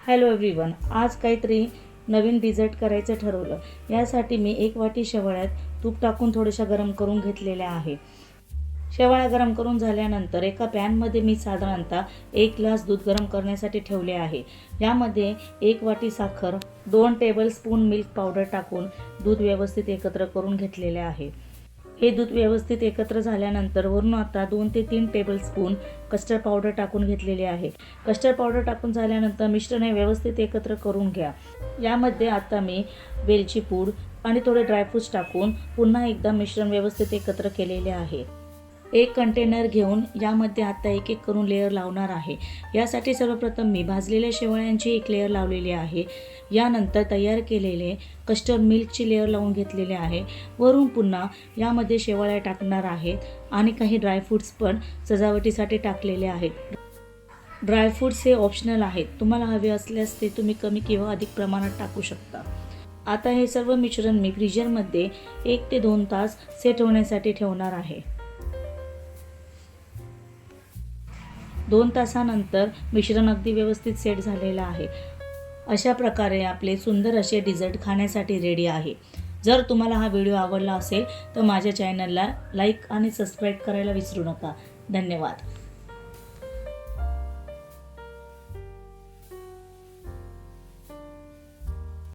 Hello everyone, आज काहीतरी नवीन dessert करायचं ठरवलं. यासाठी मी 1 वाटी शेवाळ्यात तूप टाकून थोड्याशा गरम करून घेतलेल्या आहे. शेवाळ्या गरम करून झाल्यानंतर एका पॅनमध्ये मी साधारणतः 1 ग्लास दूध गरम करण्यासाठी ठेवले आहे. यामध्ये 1 वाटी साखर, 2 टेबलस्पून मिल्क पावडर टाकून दूध व्यवस्थित एकत्र करून घेतलेले आहे. हे दूध व्यवस्थित एकत्र झाल्यानंतर वरून आता 2 ते 3 टेबलस्पून कस्टर्ड पावडर टाकून घेतलेले आहे. कस्टर्ड पावडर टाकून झाल्यानंतर मिश्रण व्यवस्थित एकत्र करून घ्या. यामध्ये आता मी वेलची पूड आणि थोडे ड्रायफ्रूट्स टाकून पुन्हा एकदा मिश्रण व्यवस्थित एकत्र केलेले आहे. एक कंटेनर घेऊन यामध्ये आता एक एक करून लेअर लावणार आहे. यासाठी सर्वप्रथम मी भाजलेल्या शेवाळ्यांची एक लेअर लावलेली आहे. यानंतर तयार केलेले कस्टर्ड मिल्कची लेअर लावून घेतलेले आहे. वरून पुन्हा यामध्ये शेवाळ्या टाकणार आहे आणि काही ड्रायफ्रूट्स पण सजावटीसाठी टाकलेले आहेत. ड्रायफ्रूट्स हे ऑप्शनल आहेत. तुम्हाला हवे असल्यास ते तुम्ही कमी किंवा अधिक प्रमाणात टाकू शकता. आता हे सर्व मिश्रण मी फ्रीजरमध्ये 1 ते 2 तास सेट होण्यासाठी ठेवणार आहे. 2 तासानंतर मिश्रण अगदी व्यवस्थित सेट झालेलं आहे. अशा प्रकारे आपले सुंदर असे डिझर्ट खाण्यासाठी रेडी आहे. जर तुम्हाला हा व्हिडिओ आवडला असेल तर माझ्या चॅनलला लाईक आणि सबस्क्राईब करायला विसरू नका. धन्यवाद.